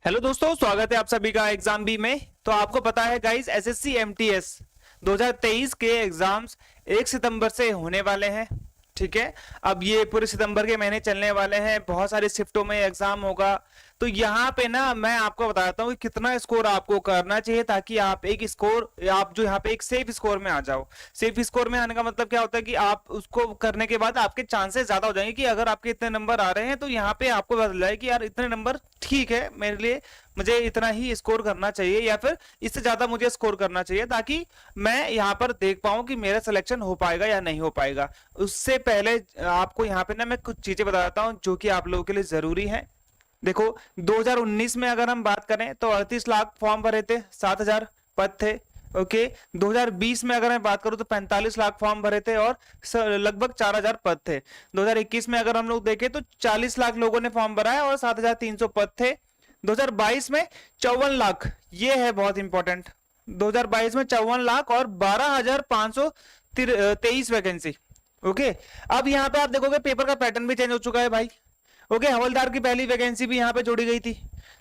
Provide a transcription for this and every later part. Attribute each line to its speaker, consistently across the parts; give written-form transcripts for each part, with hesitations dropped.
Speaker 1: Hello दोस्तों, स्वागत है आप सभी का एग्जाम बी में। तो आपको पता है गाइस, एसएससी एमटीएस 2023 के एग्जाम्स 1 सितंबर से होने वाले हैं। ठीक है, अब ये पूरे सितंबर के महीने चलने वाले हैं, बहुत सारी शिफ्टों में एग्जाम होगा। तो यहाँ पे ना मैं आपको बताता हूँ कि कितना स्कोर आपको करना चाहिए ताकि आप आप जो यहाँ पे एक सेफ स्कोर में आ जाओ। सेफ स्कोर में आने का मतलब क्या होता है कि आप उसको करने के बाद आपके चांसेस ज्यादा हो जाएंगे कि अगर आपके इतने नंबर आ रहे हैं तो यहाँ पे आपको पता चल जाए कि यार इतने नंबर ठीक है मेरे लिए, मुझे इतना ही स्कोर करना चाहिए या फिर इससे ज्यादा मुझे स्कोर करना चाहिए, ताकि मैं यहाँ पर देख पाऊं कि मेरा सिलेक्शन हो पाएगा या नहीं हो पाएगा। उससे पहले आपको यहाँ पे ना मैं कुछ चीजें बताता हूँ जो कि आप लोगों के लिए जरूरी है। देखो, 2019 में अगर हम बात करें तो 38 लाख फॉर्म भरे थे, 7,000 पद थे। ओके, 2020 में अगर मैं बात करूं तो 45 लाख फॉर्म भरे थे और लगभग 4,000 पद थे। 2021 में अगर हम लोग देखें तो 40 लाख लोगों ने फॉर्म भरा है और 7,300 पद थे। 2022 में 54 लाख, ये है बहुत इंपॉर्टेंट, 2022 में 54 लाख और 12,523 वैकेंसी। ओके, अब यहाँ पे आप देखोगे पेपर का पैटर्न भी चेंज हो चुका है भाई। ओके, हवलदार की पहली वैकेंसी भी यहाँ पे जोड़ी गई थी,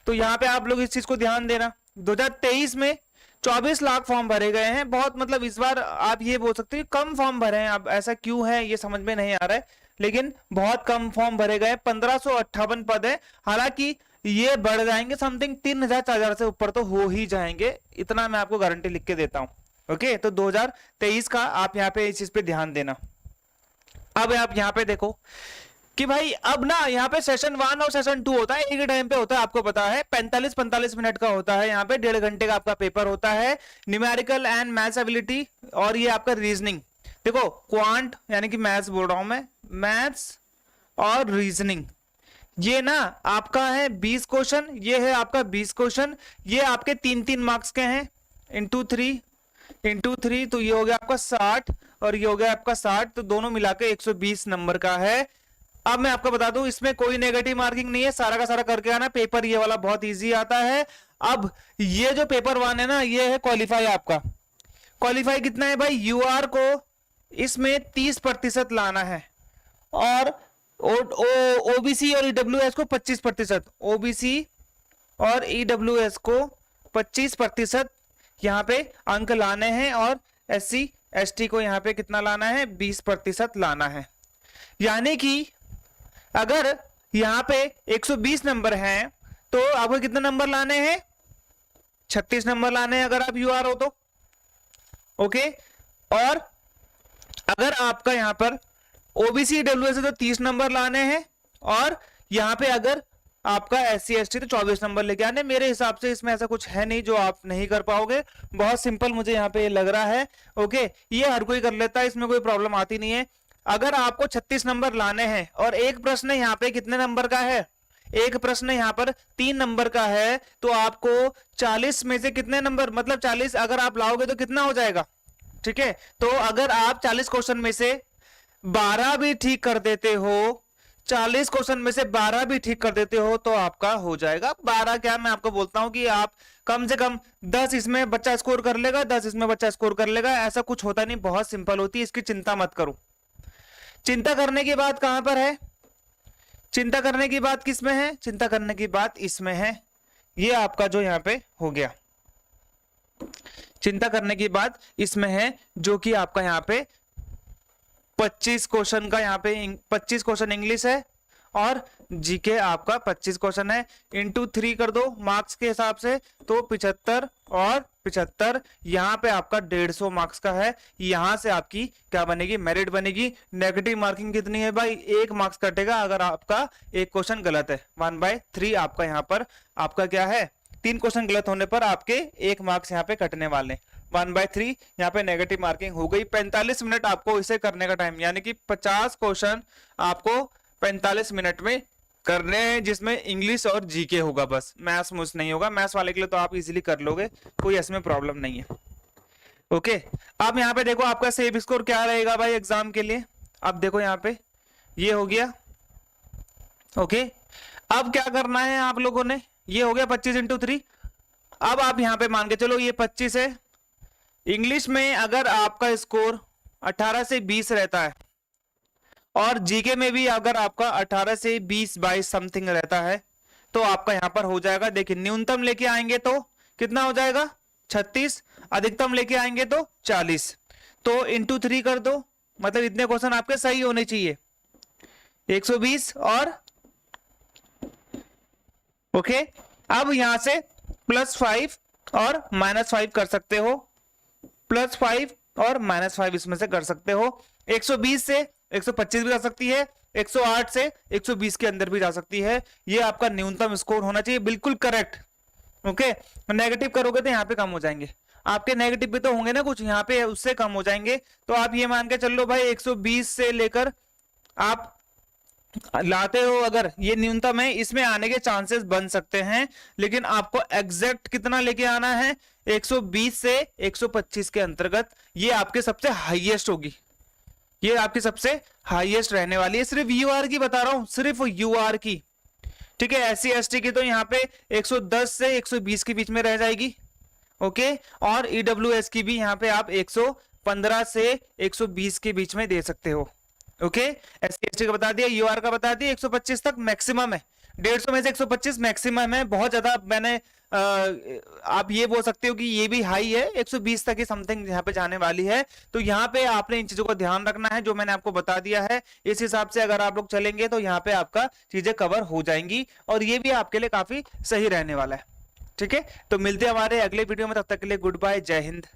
Speaker 1: तो यहाँ पे आप लोग इस चीज को ध्यान देना। 2023 में 24 लाख फॉर्म भरे गए हैं, बहुत मतलब इस बार आप ये बोल सकते हैं कम फॉर्म भरे हैं। अब ऐसा क्यों है ये समझ में नहीं आ रहा है, लेकिन बहुत कम फॉर्म भरे गए, 1558 पद है। हालांकि ये बढ़ जाएंगे, समथिंग 3,000-4,000 से ऊपर तो हो ही जाएंगे, इतना मैं आपको गारंटी लिख के देता हूं। ओके, तो 2023 का आप यहाँ पे इस चीज पे ध्यान देना। अब आप यहाँ पे देखो कि भाई अब ना यहाँ पे सेशन 1 और सेशन 2 होता है, एक ही टाइम पे होता है, आपको पता है 45-45 मिनट का होता है। यहाँ पे 1.5 घंटे का आपका पेपर होता है, न्यूमेरिकल एंड मैथ्स एबिलिटी और ये आपका रीजनिंग। देखो, क्वांट यानी कि मैथ्स बोल रहा हूं मैं, मैथ्स और रीजनिंग, ये ना आपका है 20 क्वेश्चन, ये है आपका 20 क्वेश्चन, ये आपके 3-3 मार्क्स के हैं, इंटू 3 तो ये हो गया आपका 60 और ये हो गया आपका 60, तो दोनों मिला के 120 नंबर का है। अब मैं आपको बता दूं, इसमें कोई नेगेटिव मार्किंग नहीं है, सारा का सारा करके आना, पेपर ये वाला बहुत इजी आता है। अब ये जो पेपर 1 है ना, ये है क्वालिफाई आपका। क्वालिफाई कितना है भाई, यूआर को इसमें 30% लाना है और ओबीसी और ईडब्ल्यूएस को 25%, ओबीसी और ईडब्ल्यूएस को 25% यहाँ पे अंक लाने हैं और एससी एसटी को यहाँ पे कितना लाना है, 20% लाना है। यानी कि अगर यहाँ पे 120 नंबर हैं तो आपको कितने नंबर लाने हैं, 36 नंबर लाने हैं अगर आप यूआर हो तो। ओके, और अगर आपका यहाँ पर ओबीसी डब्ल्यूएस है तो 30 नंबर लाने हैं और यहाँ पे अगर आपका एससी एसटी तो 24 नंबर लेके आने। मेरे हिसाब से इसमें ऐसा कुछ है नहीं जो आप नहीं कर पाओगे, बहुत सिंपल मुझे यहाँ पे लग रहा है। ओके, ये हर कोई कर लेता है, इसमें कोई प्रॉब्लम आती नहीं है। अगर आपको 36 नंबर लाने हैं और एक प्रश्न यहाँ पे कितने नंबर का है, एक प्रश्न यहाँ पर 3 नंबर का है, तो आपको 40 में से कितने नंबर, मतलब 40 अगर आप लाओगे तो कितना हो जाएगा। ठीक है, तो अगर आप 40 क्वेश्चन में से 12 भी ठीक कर देते हो, 40 क्वेश्चन में से 12 भी ठीक कर देते हो तो आपका हो जाएगा 12। क्या मैं आपको बोलता हूं कि आप कम से कम 10 इसमें बच्चा स्कोर कर लेगा, 10 इसमें बच्चा स्कोर कर लेगा, ऐसा कुछ होता नहीं, बहुत सिंपल होती है, इसकी चिंता मत करो। चिंता करने की बात कहां पर है, चिंता करने की बात किसमें है, चिंता करने की बात इसमें है। ये आपका जो यहाँ पे हो गया, चिंता करने की बात इसमें है, जो कि आपका यहाँ पे 25 क्वेश्चन का, यहाँ पे 25 क्वेश्चन इंग्लिश है और जीके आपका 25 क्वेश्चन है, इंटू 3 कर दो मार्क्स के हिसाब से, तो 75 और 75, यहाँ पे आपका 150 मार्क्स का है। यहाँ से आपकी क्या बनेगी, मेरिट बनेगी। नेगेटिव मार्किंग कितनी है भाई, 1 मार्क्स कटेगा अगर आपका एक क्वेश्चन गलत है, 1/3 आपका यहाँ पर आपका क्या है, 3 क्वेश्चन गलत होने पर आपके 1 मार्क्स यहाँ पे कटने वाले, 1/3 यहाँ पे नेगेटिव मार्किंग हो गई। 45 मिनट आपको इसे करने का टाइम, यानी कि 50 क्वेश्चन आपको 45 मिनट में करने हैं, जिसमें इंग्लिश और जीके होगा, बस मैथ्स मुझ नहीं होगा। मैथ्स वाले के लिए तो आप इजीली कर लोगे, कोई इसमें प्रॉब्लम नहीं है। ओके, अब यहाँ पे देखो आपका सेफ स्कोर क्या रहेगा भाई एग्जाम के लिए। अब देखो यहाँ पे ये हो गया। ओके, अब क्या करना है आप लोगों ने, ये हो गया 25 × 3। अब आप यहाँ पे मान के चलो ये 25 है। इंग्लिश में अगर आपका स्कोर 18 से 20 रहता है और जीके में भी अगर आपका 18 से 20-22 समथिंग रहता है तो आपका यहां पर हो जाएगा, देखिए न्यूनतम लेके आएंगे तो कितना हो जाएगा 36, अधिकतम लेके आएंगे तो 40, तो इंटू 3 कर दो, मतलब इतने क्वेश्चन आपके सही होने चाहिए, 120 और ओके। अब यहां से +5 और -5 कर सकते हो, +5 और -5 इसमें से कर सकते हो, 120 से 125 भी जा सकती है, 108 से 120 के अंदर भी जा सकती है, ये आपका न्यूनतम स्कोर होना चाहिए, बिल्कुल करेक्ट। ओके, नेगेटिव करोगे तो यहाँ पे कम हो जाएंगे, आपके नेगेटिव भी तो होंगे ना कुछ, यहाँ पे उससे कम हो जाएंगे, तो आप ये मान के चल लो भाई 120 से लेकर आप लाते हो, अगर ये न्यूनतम है, इसमें आने के चांसेस बन सकते हैं, लेकिन आपको एग्जैक्ट कितना लेके आना है, 120 से 125 के अंतर्गत, ये आपके सबसे हाईएस्ट होगी, ये आपकी सबसे हाईएस्ट रहने वाली है। सिर्फ यूआर की बता रहा हूं, सिर्फ यूआर की, ठीक है। SC ST की तो यहाँ पे 110 से 120 के बीच में रह जाएगी, ओके। और EWS की भी यहाँ पे आप 115 से 120 के बीच में दे सकते हो, ओके। SC ST का बता दिया, यूआर का बता दिया, 125 तक मैक्सिमम है, 150 में से 125 मैक्सिमम है, बहुत ज्यादा मैंने आप ये बोल सकते हो कि ये भी हाई है, 120 तक ही समथिंग यहाँ पे जाने वाली है, तो यहाँ पे आपने इन चीजों को ध्यान रखना है जो मैंने आपको बता दिया है, इस हिसाब से अगर आप लोग चलेंगे तो यहाँ पे आपका चीजें कवर हो जाएंगी, और ये भी आपके लिए काफी सही रहने वाला है, ठीक है। तो मिलते हैं हमारे अगले वीडियो में, तब तक के लिए गुड बाय, जय हिंद।